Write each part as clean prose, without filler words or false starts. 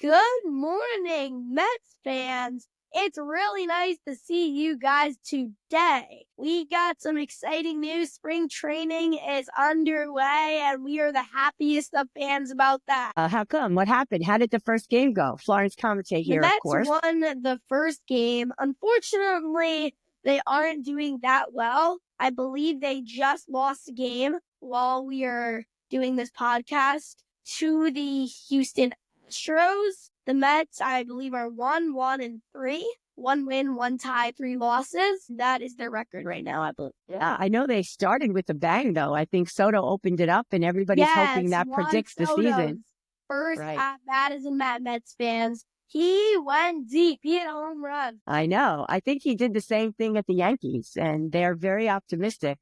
Good morning, Mets fans. It's really nice to see you guys today. We got some exciting news. Spring training is underway, and we are the happiest of fans about that. How come? What happened? How did the first game go? Florence commentate The here, Mets of course. won the first game. Unfortunately, they aren't doing that well. I believe they just lost a game while we are doing this podcast to the Houston Astros. The Mets, I believe, are 1-1-3. 1 win, 1 tie, 3 losses. That is their record right now, I believe. Yeah, I know they started with a bang, though. I think Soto opened it up, and everybody's hoping that predicts the season. First at bat as a Mets fans. He went deep. He hit a home run. I know. I think he did the same thing at the Yankees, and they're very optimistic.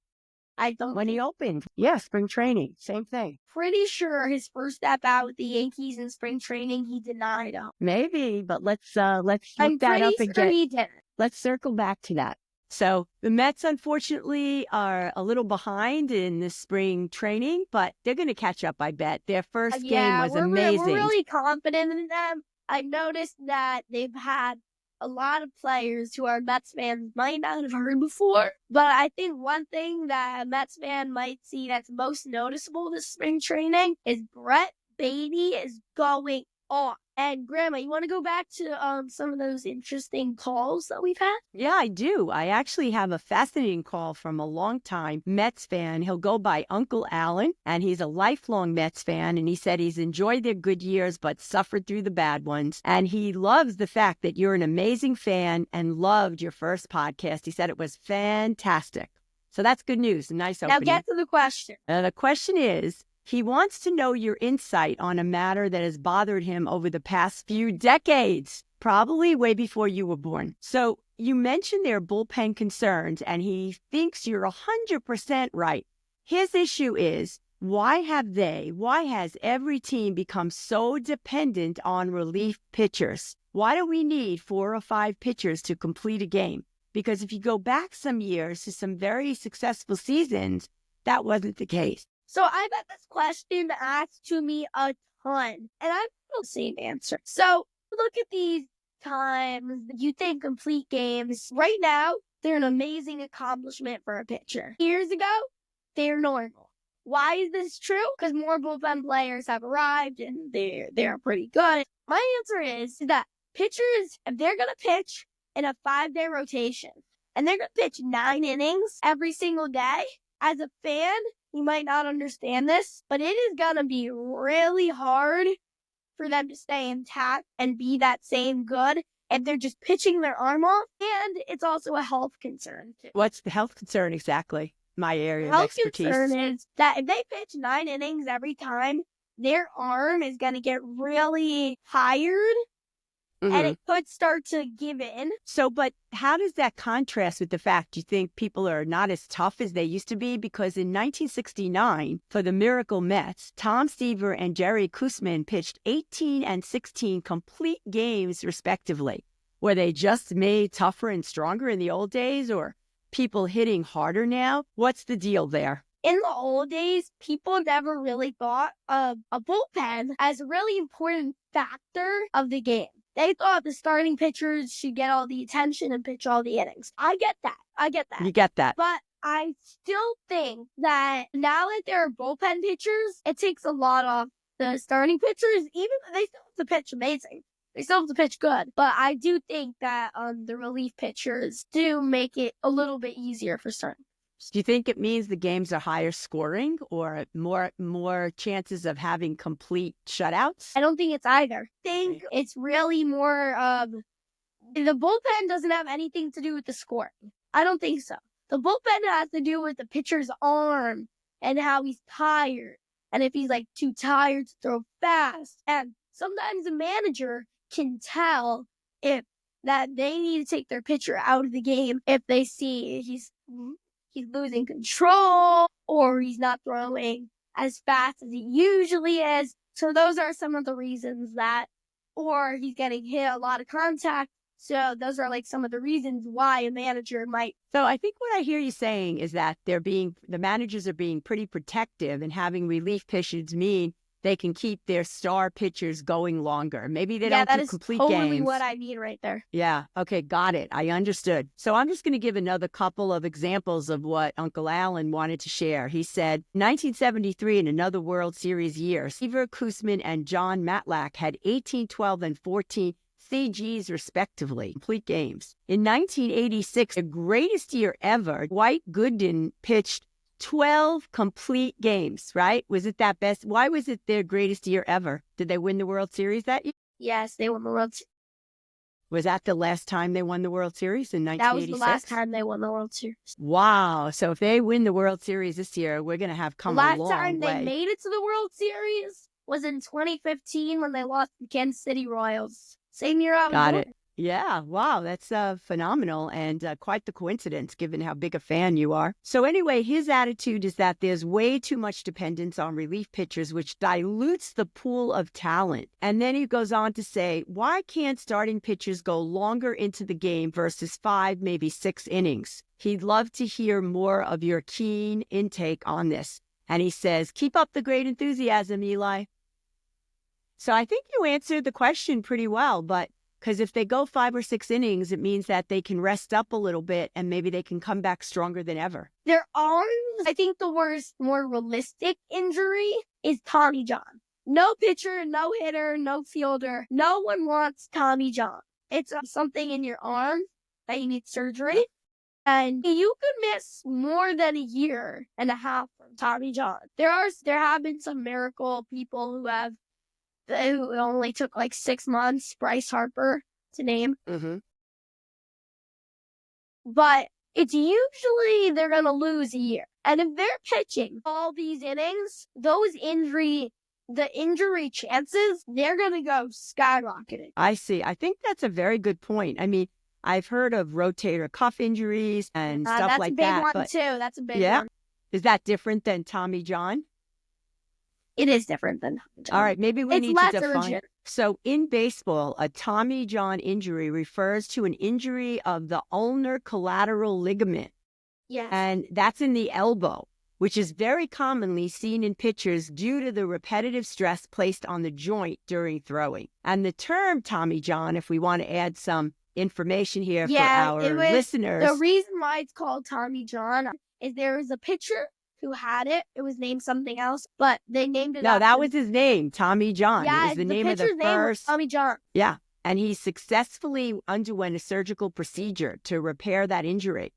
When he opened. Yeah, spring training. Same thing. Pretty sure his first at-bat with the Yankees in spring training, he denied him. Maybe, but let's look that up again. He did. Let's circle back to that. So the Mets, unfortunately, are a little behind in the spring training, but they're going to catch up, I bet. Their first game was amazing. We're really confident in them. I noticed that they've had a lot of players who are Mets fans might not have heard before. But I think one thing that a Mets fan might see that's most noticeable this spring training is Brett Baty is going off. And Grandma, you want to go back to some of those interesting calls that we've had? Yeah, I do. I actually have a fascinating call from a longtime Mets fan. He'll go by Uncle Alan, and he's a lifelong Mets fan. And he said he's enjoyed their good years, but suffered through the bad ones. And he loves the fact that you're an amazing fan and loved your first podcast. He said it was fantastic. So that's good news. A nice opening. Now get to the question. The question is, he wants to know your insight on a matter that has bothered him over the past few decades, probably way before you were born. So you mentioned their bullpen concerns, and he thinks you're 100% right. His issue is, why has every team become so dependent on relief pitchers? Why do we need 4 or 5 pitchers to complete a game? Because if you go back some years to some very successful seasons, that wasn't the case. So I bet this question asked to me a ton, and I have the same answer. So look at these times you think complete games. Right now, they're an amazing accomplishment for a pitcher. Years ago, they're normal. Why is this true? Because more bullpen players have arrived, and they're pretty good. My answer is that pitchers, if they're going to pitch in a 5-day rotation, and they're going to pitch 9 innings every single day, as a fan, you might not understand this, but it is going to be really hard for them to stay intact and be that same good if they're just pitching their arm off. And it's also a health concern, too. What's the health concern exactly? My area of expertise. The health concern is that if they pitch 9 innings every time, their arm is going to get really tired. Mm-hmm. And it could start to give in. So, but how does that contrast with the fact you think people are not as tough as they used to be? Because in 1969, for the Miracle Mets, Tom Seaver and Jerry Koosman pitched 18 and 16 complete games, respectively. Were they just made tougher and stronger in the old days, or people hitting harder now? What's the deal there? In the old days, people never really thought of a bullpen as a really important factor of the game. They thought the starting pitchers should get all the attention and pitch all the innings. I get that. You get that. But I still think that now that there are bullpen pitchers, it takes a lot off the starting pitchers, even though they still have to pitch amazing. They still have to pitch good. But I do think that the relief pitchers do make it a little bit easier for starting. Do you think it means the games are higher scoring or more chances of having complete shutouts? I don't think it's either. I think it's really more the bullpen doesn't have anything to do with the scoring. I don't think so. The bullpen has to do with the pitcher's arm and how he's tired. And if he's too tired to throw fast. And sometimes a manager can tell if that they need to take their pitcher out of the game if they see he's losing control or he's not throwing as fast as he usually is. So those are some of the reasons or he's getting hit a lot of contact. So those are some of the reasons why a manager might. So I think what I hear you saying is that the managers are being pretty protective, and having relief pitchers mean they can keep their star pitchers going longer. Maybe they Yeah, don't that do is complete totally games. what I mean right there. Yeah. Okay. Got it. I understood. So I'm just going to give another couple of examples of what Uncle Alan wanted to share. He said, 1973, in another World Series year, Seaver Koosman and John Matlack had 18, 12, and 14 CGs respectively, complete games. In 1986, the greatest year ever, Dwight Gooden pitched 12 complete games, right? Was it that best? Why was it their greatest year ever? Did they win the World Series that year? Yes, they won the World Series. Was that the last time they won the World Series in That was 1986? the last time they won the World Series. Wow. So if they win the World Series this year, we're going to have come a Last long time way. they made it to the World Series was in 2015 when they lost to Kansas City Royals. Same year I was Got born. it. Yeah. Wow. That's phenomenal and quite the coincidence given how big a fan you are. So anyway, his attitude is that there's way too much dependence on relief pitchers, which dilutes the pool of talent. And then he goes on to say, why can't starting pitchers go longer into the game versus 5, maybe 6 innings? He'd love to hear more of your keen intake on this. And he says, keep up the great enthusiasm, Eli. So I think you answered the question pretty well, but because if they go 5 or 6 innings, it means that they can rest up a little bit and maybe they can come back stronger than ever. Their arms, I think the worst, more realistic injury is Tommy John. No pitcher, no hitter, no fielder. No one wants Tommy John. It's something in your arm that you need surgery. And you could miss more than a year and a half from Tommy John. There have been some miracle people who only took like 6 months, Bryce Harper to name. Mm-hmm. But it's usually they're going to lose a year. And if they're pitching all these innings, the injury chances, they're going to go skyrocketing. I see. I think that's a very good point. I mean, I've heard of rotator cuff injuries and stuff like that. That's a big one too. That's a big one. Is that different than Tommy John? It is different than Tommy John. All right, maybe we It's need less to define. urgent. So in baseball, a Tommy John injury refers to an injury of the ulnar collateral ligament. Yes. And that's in the elbow, which is very commonly seen in pitchers due to the repetitive stress placed on the joint during throwing. And the term Tommy John, if we want to add some information here for our listeners. The reason why it's called Tommy John is there was a pitcher who had it. It was named something else, but they named it. No, that was his name, Tommy John. Yeah, it was the name of the pitcher's name was first. Tommy John. Yeah, and he successfully underwent a surgical procedure to repair that injury.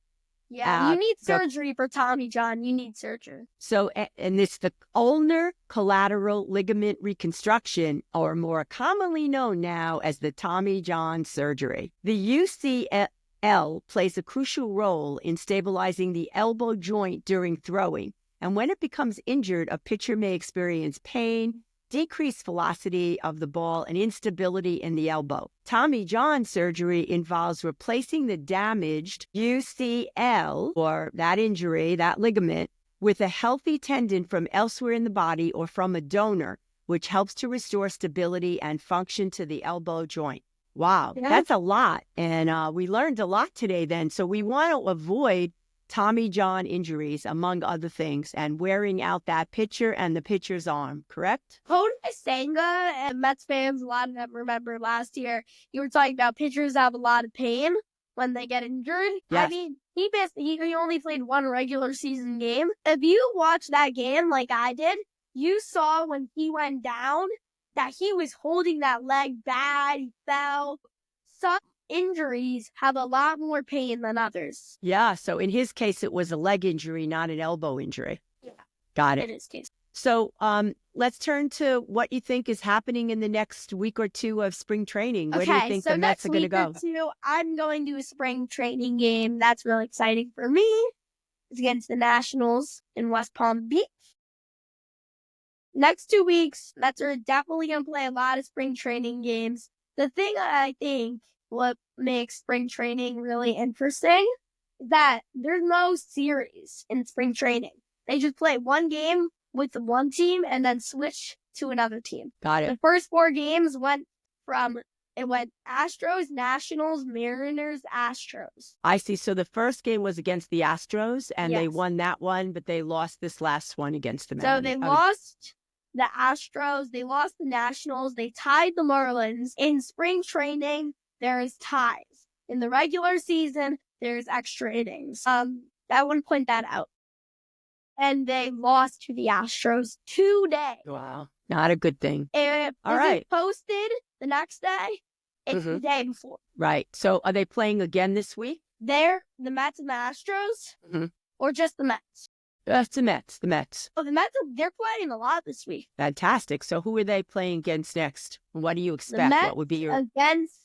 Yeah, you need surgery for Tommy John. You need surgery. So, and it's the ulnar collateral ligament reconstruction, or more commonly known now as the Tommy John surgery. The UCL plays a crucial role in stabilizing the elbow joint during throwing. And when it becomes injured, a pitcher may experience pain, decreased velocity of the ball, and instability in the elbow. Tommy John surgery involves replacing the damaged UCL, or that injury, that ligament, with a healthy tendon from elsewhere in the body or from a donor, which helps to restore stability and function to the elbow joint. Wow, that's a lot. And we learned a lot today then. So we want to avoid Tommy John injuries, among other things, and wearing out that pitcher and the pitcher's arm, correct? Kodai Senga and Mets fans, a lot of them remember last year, you were talking about pitchers have a lot of pain when they get injured. Yes. I mean, he only played 1 regular season game. If you watch that game like I did, you saw when he went down that he was holding that leg bad, he fell. Some injuries have a lot more pain than others. Yeah, so in his case, it was a leg injury, not an elbow injury. Yeah. Got it. In his case. So let's turn to what you think is happening in the next week or two of spring training. Where do you think the Mets are going to go? Next week or two, I'm going to a spring training game. That's really exciting for me. It's against the Nationals in West Palm Beach. Next 2 weeks, Mets are definitely going to play a lot of spring training games. The thing I think what makes spring training really interesting is that there's no series in spring training. They just play one game with one team and then switch to another team. Got it. The first 4 games went Astros, Nationals, Mariners, Astros. I see. So the first game was against the Astros, and they Yes. won that one, but they lost this last one against the Mariners. So they lost the Astros. They lost the Nationals. They tied the Marlins. In spring training, there is ties. In the regular season, there's extra innings. I want to point that out. And they lost to the Astros today. Wow. Not a good thing. If All this right. is posted the next day, it's the day before. Right. So are they playing again this week? They're the Mets and the Astros, or just the Mets? That's the Mets. The Mets. Oh, the Mets, they're playing a lot this week. Fantastic. So who are they playing against next? What do you The expect? Mets What would be your... against,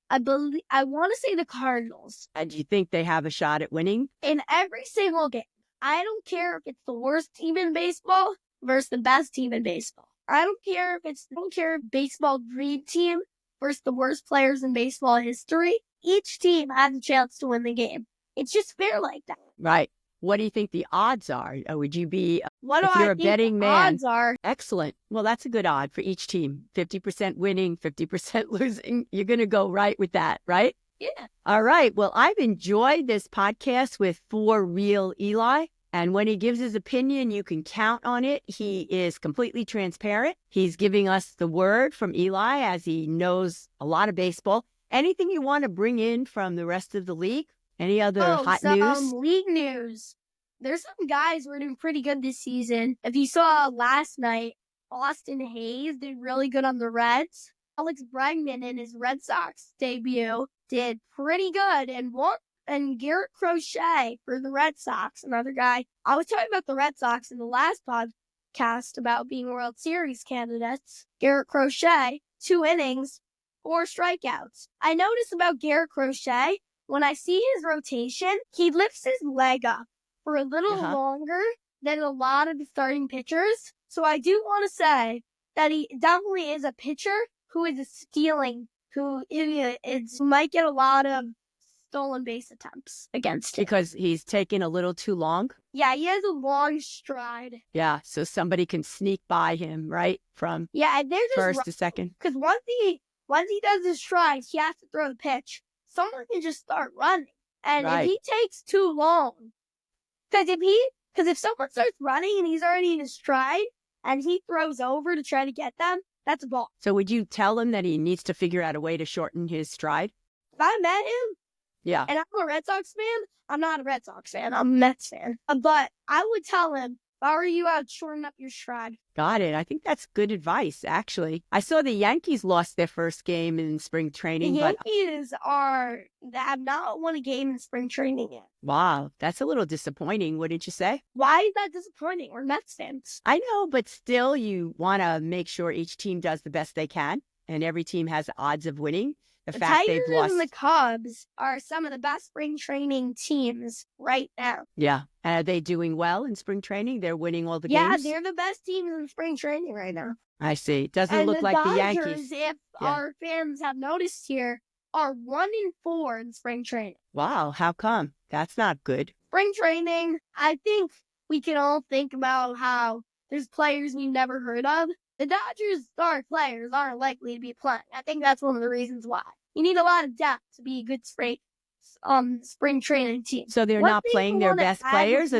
I want to say the Cardinals. And do you think they have a shot at winning? In every single game, I don't care if it's the worst team in baseball versus the best team in baseball. I don't care if baseball dream team versus the worst players in baseball history. Each team has a chance to win the game. It's just fair like that. Right. What do you think the odds are? Would you be, What if do you're I a think betting the man? odds are? Excellent. Well, that's a good odd for each team. 50% winning, 50% losing. You're going to go right with that, right? Yeah. All right. Well, I've enjoyed this podcast with For Real Eli. And when he gives his opinion, you can count on it. He is completely transparent. He's giving us the word from Eli as he knows a lot of baseball. Anything you want to bring in from the rest of the league? Any other hot news? League news. There's some guys who are doing pretty good this season. If you saw last night, Austin Hayes did really good on the Reds. Alex Bregman in his Red Sox debut did pretty good and won. And Garrett Crochet for the Red Sox, another guy. I was talking about the Red Sox in the last podcast about being World Series candidates. Garrett Crochet, 2 innings, 4 strikeouts. I noticed about Garrett Crochet, when I see his rotation, he lifts his leg up for a little longer than a lot of the starting pitchers. So I do want to say that he definitely is a pitcher who is stealing, who might get a lot of stolen base attempts against him. Because he's taking a little too long? Yeah, he has a long stride. Yeah, so somebody can sneak by him, right? From and they're just first to second. Because once he does his stride, he has to throw the pitch. Someone can just start running. And if he takes too long, because if someone starts running and he's already in his stride and he throws over to try to get them, that's a ball. So would you tell him that he needs to figure out a way to shorten his stride? If I met him, and I'm a Red Sox fan, I'm not a Red Sox fan, I'm a Mets fan. But I would tell him, if I were you, I would shorten up your stride. Got it. I think that's good advice, actually. I saw the Yankees lost their first game in spring training. The Yankees have not won a game in spring training yet. Wow, that's a little disappointing, wouldn't you say? Why is that disappointing? We're Mets fans. I know, but still, you want to make sure each team does the best they can, and every team has odds of winning. The fact Tigers they've lost... and the Cubs are some of the best spring training teams right now. Yeah. And are they doing well in spring training? They're winning all the games? Yeah, they're the best teams in spring training right now. I see. Doesn't look like the Yankees. If our fans have noticed here, are 1-4 in spring training. Wow. How come? That's not good. Spring training, I think we can all think about how there's players we've never heard of. The Dodgers' star players aren't likely to be playing. I think that's one of the reasons why. You need a lot of depth to be a good spring training team. So they're not playing their best players?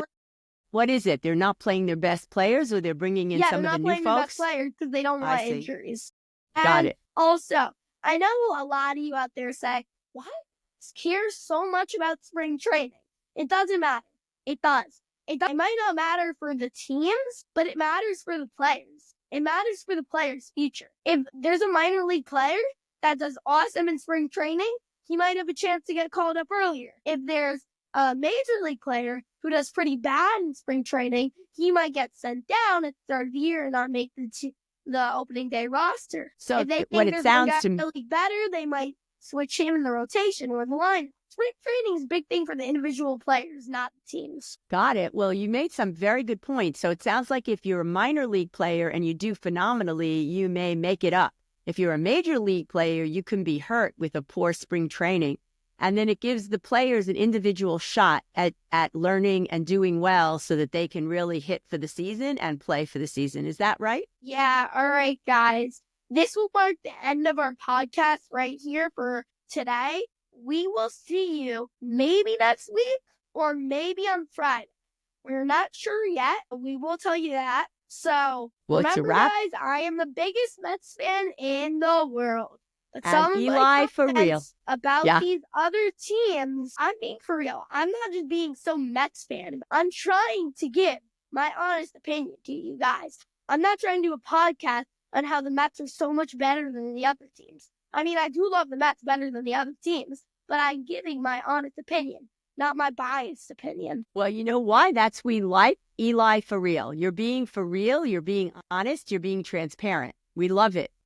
What is it? They're not playing their best players, or they're bringing in some of the new folks? Yeah, they're not playing their best players because they don't want injuries. Got it. Also, I know a lot of you out there say, why do you care so much about spring training? It doesn't matter. It does. It might not matter for the teams, but it matters for the players. It matters for the player's future. If there's a minor league player that does awesome in spring training, he might have a chance to get called up earlier. If there's a major league player who does pretty bad in spring training, he might get sent down at the start of the year and not make the opening day roster. So if they think what it sounds to me really better, they might switch him in the rotation or the line. Spring training is a big thing for the individual players, not the teams. Got it. Well, you made some very good points. So it sounds like if you're a minor league player and you do phenomenally, you may make it up. If you're a major league player, you can be hurt with a poor spring training. And then it gives the players an individual shot at learning and doing well so that they can really hit for the season and play for the season. Is that right? Yeah. All right, guys. This will mark the end of our podcast right here for today. We will see you maybe next week or maybe on Friday. We're not sure yet. We will tell you that. So, Well, it's a remember, wrap. guys, I am the biggest Mets fan in the world. But And some of Eli my for real. comments about Yeah. these other teams, I'm being for real. I'm not just being so Mets fan. I'm trying to give my honest opinion to you guys. I'm not trying to do a podcast on how the Mets are so much better than the other teams. I mean, I do love the Mets better than the other teams, but I'm giving my honest opinion, not my biased opinion. Well, you know why? That's we like Eli for real. You're being for real. You're being honest. You're being transparent. We love it.